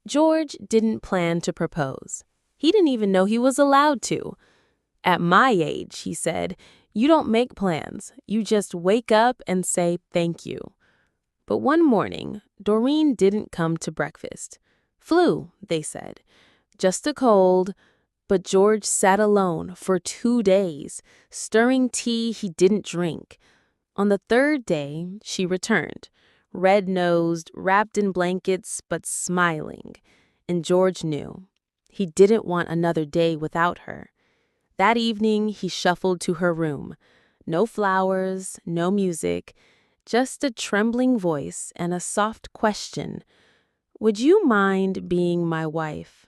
George didn't plan to propose. He didn't even know he was allowed to. At my age, he said, you don't make plans. You just wake up and say thank you. But one morning, Doreen didn't come to breakfast. Flu, they said. Just a cold. But George sat alone for 2 days, stirring tea he didn't drink. On the third day, she returned, red-nosed, wrapped in blankets, but smiling. And George knew. He didn't want another day without her. That evening, he shuffled to her room. No flowers, no music, just a trembling voice and a soft question. Would you mind being my wife?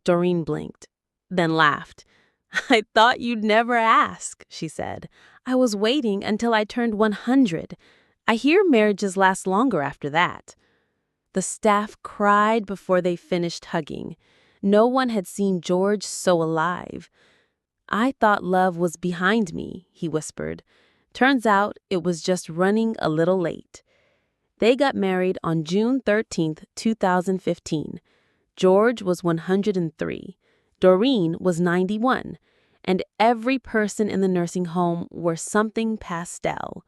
Doreen blinked, then laughed. I thought you'd never ask, she said. I was waiting until I turned 100. I hear marriages last longer after that. The staff cried before they finished hugging. No one had seen George so alive. I thought love was behind me, he whispered. Turns out it was just running a little late. They got married on June 13th, 2015. George was 103. Doreen was 91. And every person in the nursing home wore something pastel.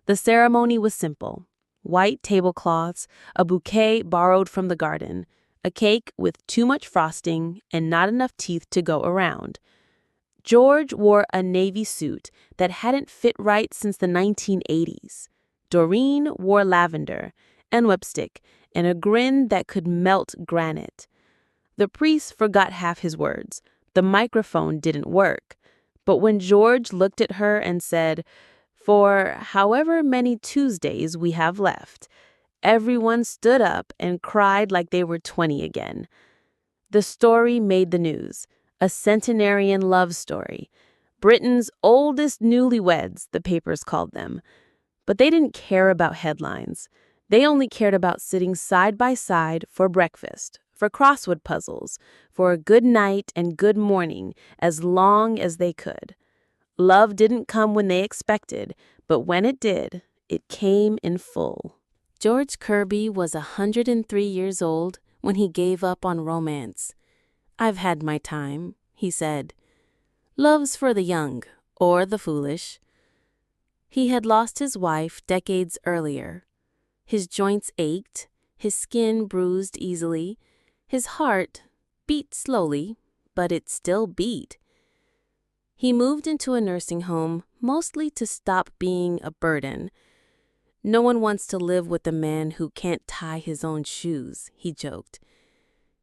The ceremony was simple. White tablecloths, a bouquet borrowed from the garden, a cake with too much frosting and not enough teeth to go around. George wore a navy suit that hadn't fit right since the 1980s. Doreen wore lavender and lipstick and a grin that could melt granite. The priest forgot half his words. The microphone didn't work. But when George looked at her and said, "For however many Tuesdays we have left," everyone stood up and cried like they were 20 again. The story made the news. A centenarian love story. Britain's oldest newlyweds, the papers called them. But they didn't care about headlines. They only cared about sitting side by side for breakfast, for crossword puzzles, for a good night and good morning, as long as they could. Love didn't come when they expected, but when it did, it came in full. George Kirby was 103 years old when he gave up on romance. I've had my time, he said. Love's for the young, or the foolish. He had lost his wife decades earlier. His joints ached, his skin bruised easily, his heart beat slowly, but it still beat. He moved into a nursing home mostly to stop being a burden. No one wants to live with a man who can't tie his own shoes, he joked.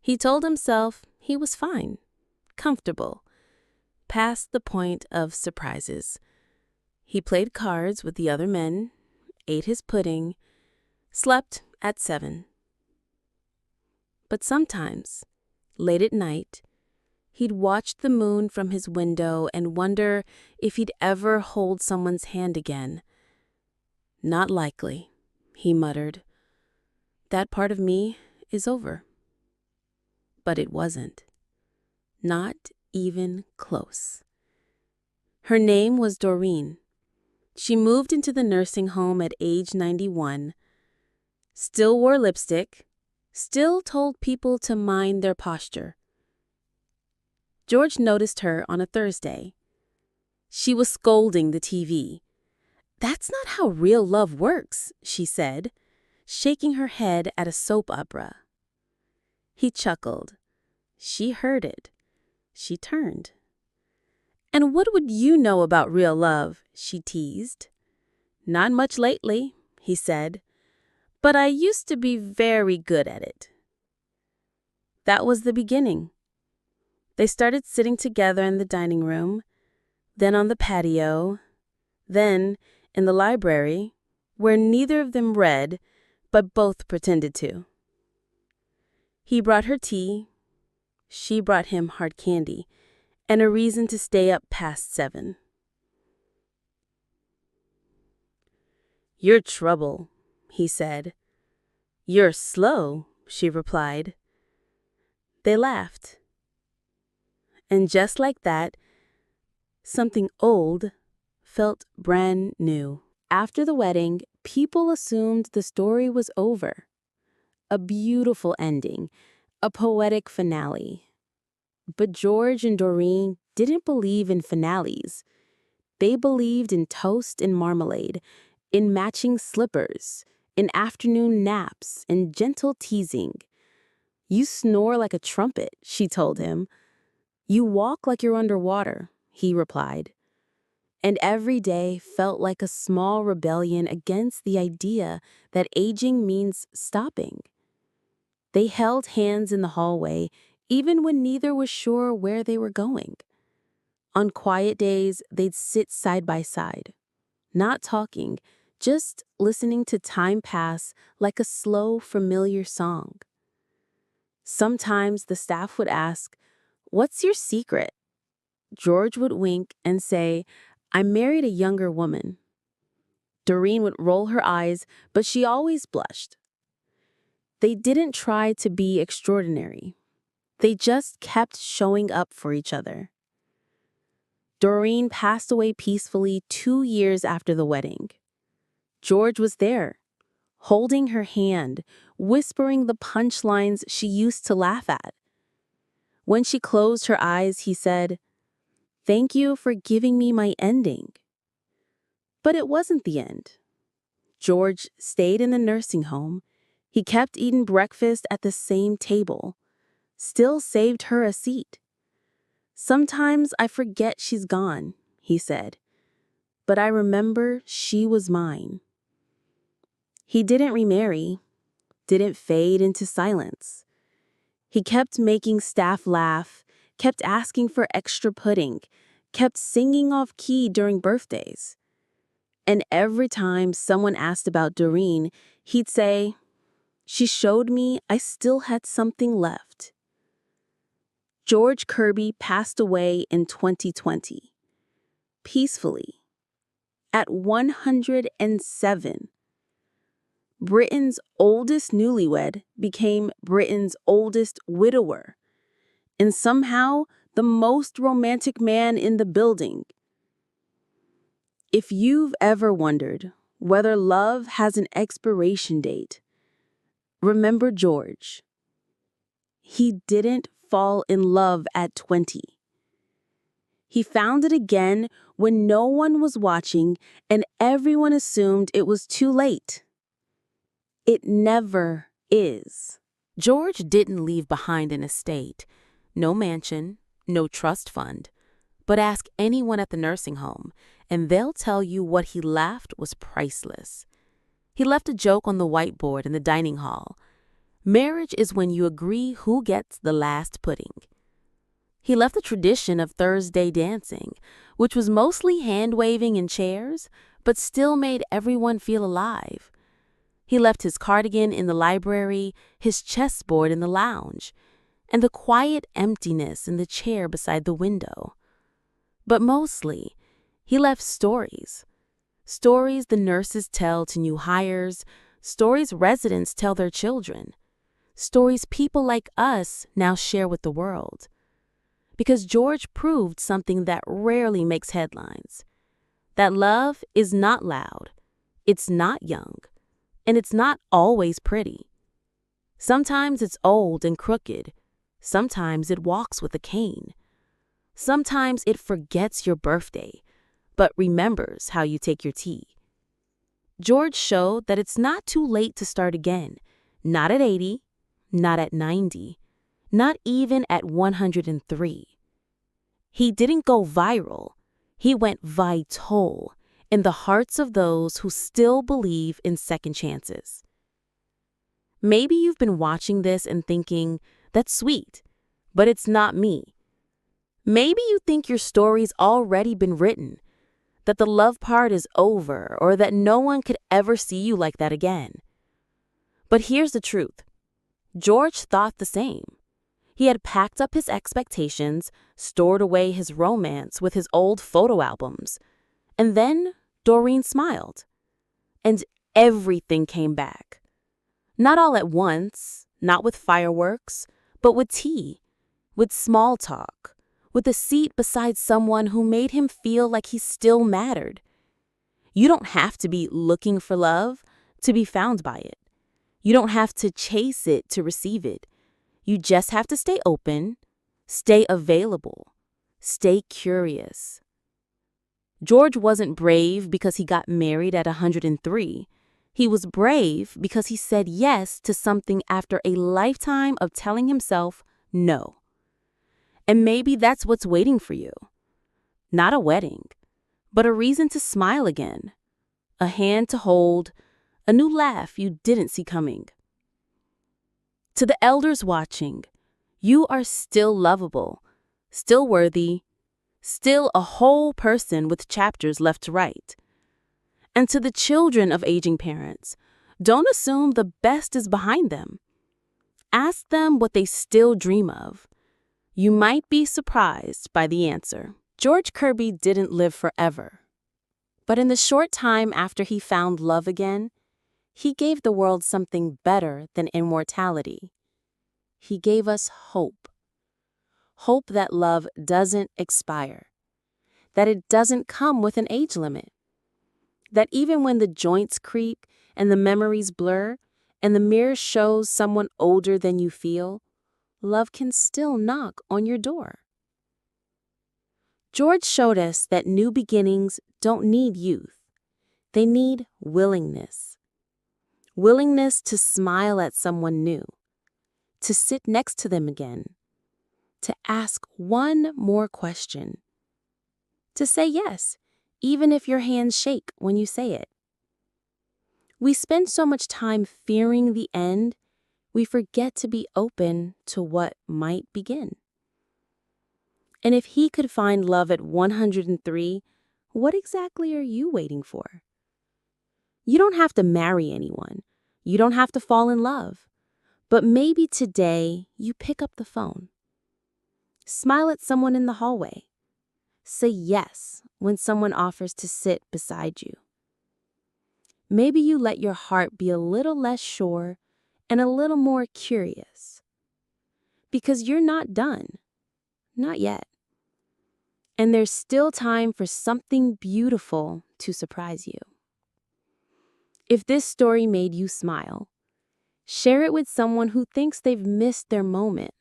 He told himself he was fine, comfortable, past the point of surprises. He played cards with the other men, ate his pudding, slept at 7. But sometimes, late at night, he'd watch the moon from his window and wonder if he'd ever hold someone's hand again. Not likely, he muttered. That part of me is over. But it wasn't. Not even close. Her name was Doreen. She moved into the nursing home at age 91, still wore lipstick, still told people to mind their posture. George noticed her on a Thursday. She was scolding the TV. That's not how real love works, she said, shaking her head at a soap opera. He chuckled. She heard it. She turned. And what would you know about real love? She teased. Not much lately, he said, but I used to be very good at it. That was the beginning. They started sitting together in the dining room, then on the patio, then in the library, where neither of them read, but both pretended to. He brought her tea. She brought him hard candy, and a reason to stay up past 7. You're trouble, he said. You're slow, she replied. They laughed. And just like that, something old felt brand new. After the wedding, people assumed the story was over. A beautiful ending, A poetic finale. But George and Doreen didn't believe in finales. They believed in toast and marmalade, in matching slippers, in afternoon naps, and gentle teasing. "You snore like a trumpet," she told him. "You walk like you're underwater," he replied. And every day felt like a small rebellion against the idea that aging means stopping. They held hands in the hallway, even when neither was sure where they were going. On quiet days, they'd sit side by side, not talking, just listening to time pass like a slow, familiar song. Sometimes the staff would ask, "What's your secret?" George would wink and say, "I married a younger woman." Doreen would roll her eyes, but she always blushed. They didn't try to be extraordinary. They just kept showing up for each other. Doreen passed away peacefully 2 years after the wedding. George was there, holding her hand, whispering the punchlines she used to laugh at. When she closed her eyes, he said, "Thank you for giving me my ending." But it wasn't the end. George stayed in the nursing home. He kept eating breakfast at the same table, still saved her a seat. "Sometimes I forget she's gone," he said, "but I remember she was mine." He didn't remarry, didn't fade into silence. He kept making staff laugh, kept asking for extra pudding, kept singing off key during birthdays. And every time someone asked about Doreen, he'd say, "She showed me I still had something left." George Kirby passed away in 2020, peacefully, at 107. Britain's oldest newlywed became Britain's oldest widower, and somehow the most romantic man in the building. If you've ever wondered whether love has an expiration date, remember George. He didn't fall in love at 20. He found it again when no one was watching and everyone assumed it was too late. It never is. George didn't leave behind an estate, no mansion, no trust fund. But ask anyone at the nursing home, and they'll tell you what he left was priceless. He left a joke on the whiteboard in the dining hall. Marriage is when you agree who gets the last pudding. He left a tradition of Thursday dancing, which was mostly hand-waving in chairs, but still made everyone feel alive. He left his cardigan in the library, his chessboard in the lounge, and the quiet emptiness in the chair beside the window. But mostly, he left stories. Stories the nurses tell to new hires, stories residents tell their children, stories people like us now share with the world. Because George proved something that rarely makes headlines, that love is not loud, it's not young, and it's not always pretty. Sometimes it's old and crooked, sometimes it walks with a cane. Sometimes it forgets your birthday, but remembers how you take your tea. George showed that it's not too late to start again, not at 80, not at 90, not even at 103. He didn't go viral, he went vital in the hearts of those who still believe in second chances. Maybe you've been watching this and thinking, "That's sweet, but it's not me." Maybe you think your story's already been written, that the love part is over, or that no one could ever see you like that again. But here's the truth. George thought the same. He had packed up his expectations, stored away his romance with his old photo albums. And then Doreen smiled. And everything came back. Not all at once, not with fireworks, but with tea, with small talk, with a seat beside someone who made him feel like he still mattered. You don't have to be looking for love to be found by it. You don't have to chase it to receive it. You just have to stay open, stay available, stay curious. George wasn't brave because he got married at 103. He was brave because he said yes to something after a lifetime of telling himself no. And maybe that's what's waiting for you. Not a wedding, but a reason to smile again, a hand to hold, a new laugh you didn't see coming. To the elders watching, you are still lovable, still worthy, still a whole person with chapters left to write. And to the children of aging parents, don't assume the best is behind them. Ask them what they still dream of. You might be surprised by the answer. George Kirby didn't live forever. But in the short time after he found love again, he gave the world something better than immortality. He gave us hope. Hope that love doesn't expire, that it doesn't come with an age limit, that even when the joints creak and the memories blur and the mirror shows someone older than you feel, love can still knock on your door. George showed us that new beginnings don't need youth. They need willingness. Willingness to smile at someone new, to sit next to them again, to ask one more question, to say yes, even if your hands shake when you say it. We spend so much time fearing the end, we forget to be open to what might begin. And if he could find love at 103, what exactly are you waiting for? You don't have to marry anyone. You don't have to fall in love. But maybe today you pick up the phone. Smile at someone in the hallway. Say yes when someone offers to sit beside you. Maybe you let your heart be a little less sure and a little more curious. Because you're not done. Not yet. And there's still time for something beautiful to surprise you. If this story made you smile, share it with someone who thinks they've missed their moment.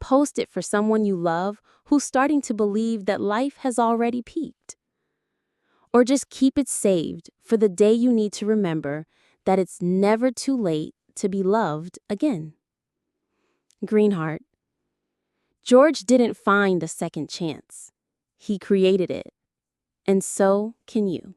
Post it for someone you love who's starting to believe that life has already peaked. Or just keep it saved for the day you need to remember that it's never too late to be loved again. Greenheart. George didn't find a second chance. He created it. And so can you.